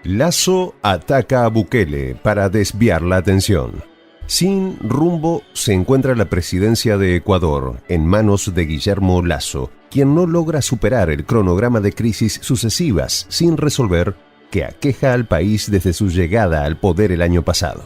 Lasso ataca a Bukele para desviar la atención. Sin rumbo se encuentra la presidencia de Ecuador en manos de Guillermo Lasso, quien no logra superar el cronograma de crisis sucesivas sin resolver que aqueja al país desde su llegada al poder el año pasado.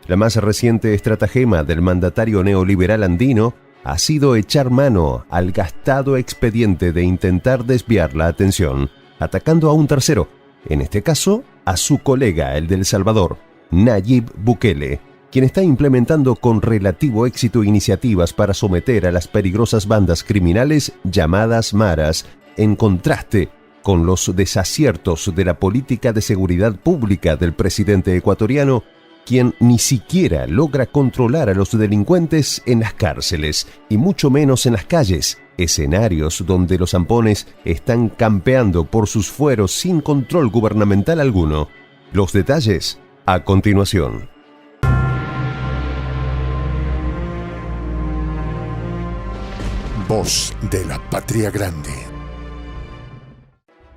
La más reciente estratagema del mandatario neoliberal andino ha sido echar mano al gastado expediente de intentar desviar la atención, atacando a un tercero, en este caso a su colega, el de El Salvador, Nayib Bukele, quien está implementando con relativo éxito iniciativas para someter a las peligrosas bandas criminales llamadas maras, en contraste con los desaciertos de la política de seguridad pública del presidente ecuatoriano, quien ni siquiera logra controlar a los delincuentes en las cárceles y mucho menos en las calles, escenarios donde los zampones están campeando por sus fueros sin control gubernamental alguno. Los detalles a continuación. Voz de la Patria Grande.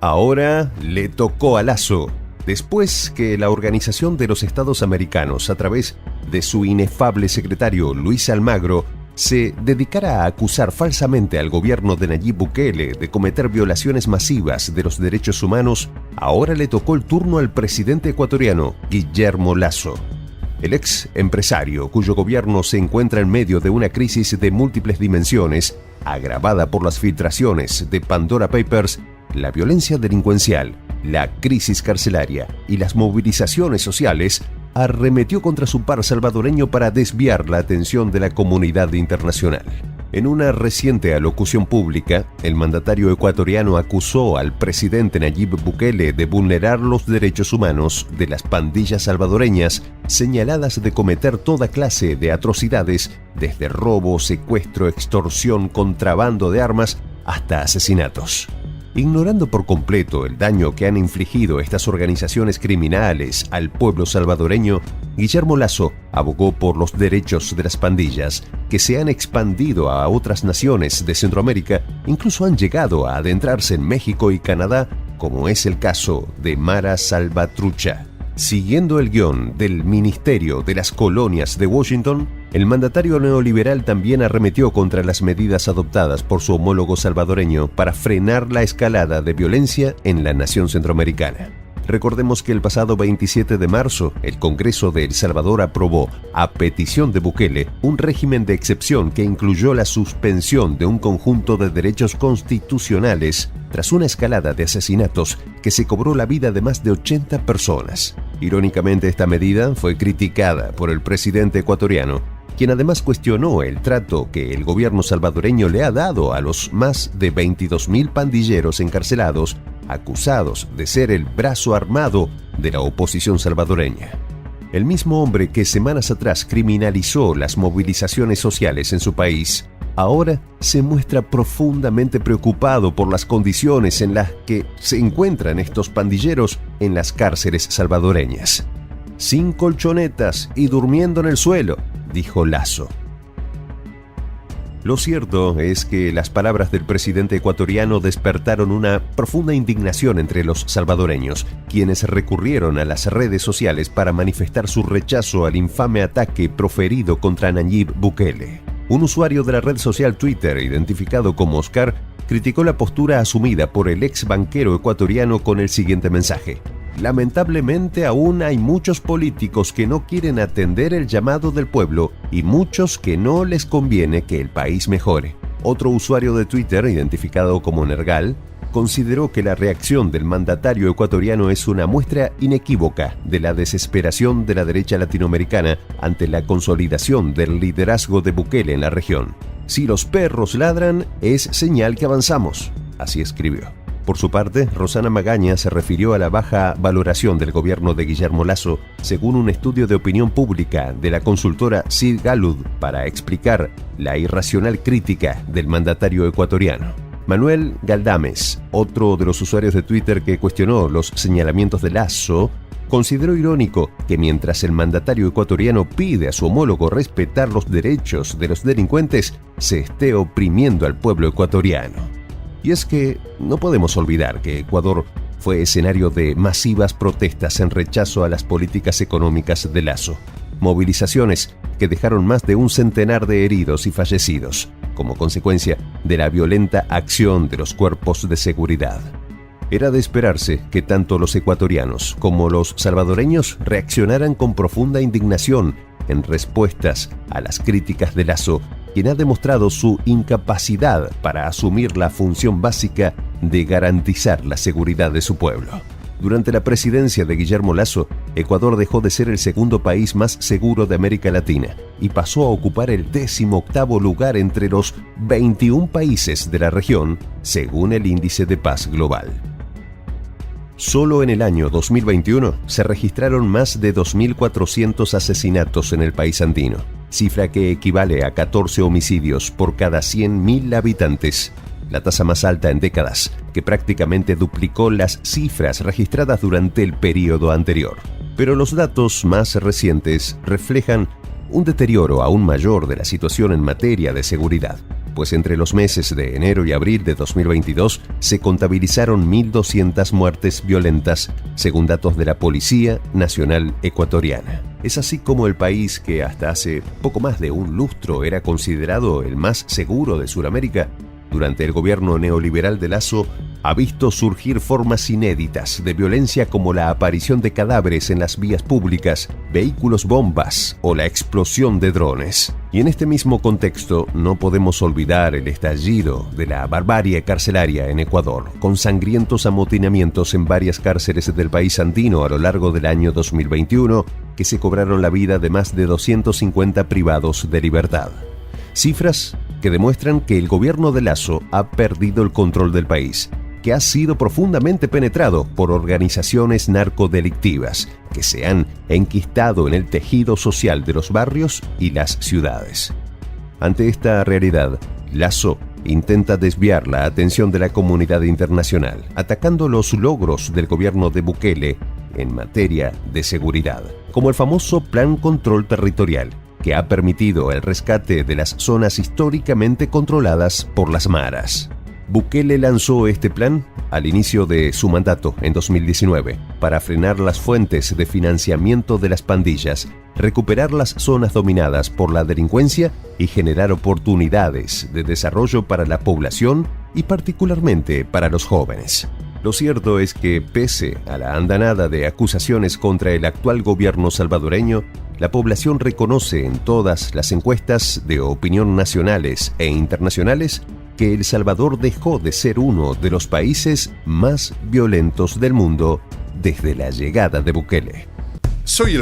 Ahora le tocó a Lasso, después que la Organización de los Estados Americanos, a través de su inefable secretario Luis Almagro, se dedicara a acusar falsamente al gobierno de Nayib Bukele de cometer violaciones masivas de los derechos humanos. Ahora le tocó el turno al presidente ecuatoriano, Guillermo Lasso. El ex empresario, cuyo gobierno se encuentra en medio de una crisis de múltiples dimensiones, agravada por las filtraciones de Pandora Papers, la violencia delincuencial, la crisis carcelaria y las movilizaciones sociales, arremetió contra su par salvadoreño para desviar la atención de la comunidad internacional. En una reciente alocución pública, el mandatario ecuatoriano acusó al presidente Nayib Bukele de vulnerar los derechos humanos de las pandillas salvadoreñas, señaladas de cometer toda clase de atrocidades, desde robo, secuestro, extorsión, contrabando de armas, hasta asesinatos. Ignorando por completo el daño que han infligido estas organizaciones criminales al pueblo salvadoreño, Guillermo Lasso abogó por los derechos de las pandillas, que se han expandido a otras naciones de Centroamérica, incluso han llegado a adentrarse en México y Canadá, como es el caso de Mara Salvatrucha. Siguiendo el guión del Ministerio de las Colonias de Washington, el mandatario neoliberal también arremetió contra las medidas adoptadas por su homólogo salvadoreño para frenar la escalada de violencia en la nación centroamericana. Recordemos que el pasado 27 de marzo, el Congreso de El Salvador aprobó, a petición de Bukele, un régimen de excepción que incluyó la suspensión de un conjunto de derechos constitucionales tras una escalada de asesinatos que se cobró la vida de más de 80 personas. Irónicamente, esta medida fue criticada por el presidente ecuatoriano, quien además cuestionó el trato que el gobierno salvadoreño le ha dado a los más de 22.000 pandilleros encarcelados, acusados de ser el brazo armado de la oposición salvadoreña. El mismo hombre que semanas atrás criminalizó las movilizaciones sociales en su país, ahora se muestra profundamente preocupado por las condiciones en las que se encuentran estos pandilleros en las cárceles salvadoreñas. Sin colchonetas y durmiendo en el suelo, dijo Lasso. Lo cierto es que las palabras del presidente ecuatoriano despertaron una profunda indignación entre los salvadoreños, quienes recurrieron a las redes sociales para manifestar su rechazo al infame ataque proferido contra Nayib Bukele. Un usuario de la red social Twitter, identificado como Oscar, criticó la postura asumida por el ex banquero ecuatoriano con el siguiente mensaje: lamentablemente aún hay muchos políticos que no quieren atender el llamado del pueblo y muchos que no les conviene que el país mejore. Otro usuario de Twitter, identificado como Nergal, consideró que la reacción del mandatario ecuatoriano es una muestra inequívoca de la desesperación de la derecha latinoamericana ante la consolidación del liderazgo de Bukele en la región. Si los perros ladran, es señal que avanzamos, así escribió. Por su parte, Rosana Magaña se refirió a la baja valoración del gobierno de Guillermo Lasso, según un estudio de opinión pública de la consultora Sid Gallup, para explicar la irracional crítica del mandatario ecuatoriano. Manuel Galdames, otro de los usuarios de Twitter que cuestionó los señalamientos de Lasso, consideró irónico que mientras el mandatario ecuatoriano pide a su homólogo respetar los derechos de los delincuentes, se esté oprimiendo al pueblo ecuatoriano. Y es que no podemos olvidar que Ecuador fue escenario de masivas protestas en rechazo a las políticas económicas de Lasso. Movilizaciones que dejaron más de un centenar de heridos y fallecidos, como consecuencia de la violenta acción de los cuerpos de seguridad. Era de esperarse que tanto los ecuatorianos como los salvadoreños reaccionaran con profunda indignación en respuestas a las críticas de Lasso, quien ha demostrado su incapacidad para asumir la función básica de garantizar la seguridad de su pueblo. Durante la presidencia de Guillermo Lasso, Ecuador dejó de ser el segundo país más seguro de América Latina y pasó a ocupar el 18º lugar entre los 21 países de la región, según el Índice de Paz Global. Solo en el año 2021 se registraron más de 2.400 asesinatos en el país andino, cifra que equivale a 14 homicidios por cada 100.000 habitantes, la tasa más alta en décadas, que prácticamente duplicó las cifras registradas durante el periodo anterior. Pero los datos más recientes reflejan un deterioro aún mayor de la situación en materia de seguridad, pues entre los meses de enero y abril de 2022 se contabilizaron 1.200 muertes violentas, según datos de la Policía Nacional Ecuatoriana. Es así como el país, que hasta hace poco más de un lustro era considerado el más seguro de Sudamérica, durante el gobierno neoliberal de Lasso, ha visto surgir formas inéditas de violencia como la aparición de cadáveres en las vías públicas, vehículos bombas o la explosión de drones. Y en este mismo contexto no podemos olvidar el estallido de la barbarie carcelaria en Ecuador, con sangrientos amotinamientos en varias cárceles del país andino a lo largo del año 2021, que se cobraron la vida de más de 250 privados de libertad. Cifras que demuestran que el gobierno de Lasso ha perdido el control del país, que ha sido profundamente penetrado por organizaciones narcodelictivas que se han enquistado en el tejido social de los barrios y las ciudades. Ante esta realidad, Lasso intenta desviar la atención de la comunidad internacional, atacando los logros del gobierno de Bukele en materia de seguridad, como el famoso Plan Control Territorial, que ha permitido el rescate de las zonas históricamente controladas por las maras. Bukele lanzó este plan al inicio de su mandato en 2019 para frenar las fuentes de financiamiento de las pandillas, recuperar las zonas dominadas por la delincuencia y generar oportunidades de desarrollo para la población y particularmente para los jóvenes. Lo cierto es que, pese a la andanada de acusaciones contra el actual gobierno salvadoreño, la población reconoce en todas las encuestas de opinión nacionales e internacionales que El Salvador dejó de ser uno de los países más violentos del mundo desde la llegada de Bukele. Soy el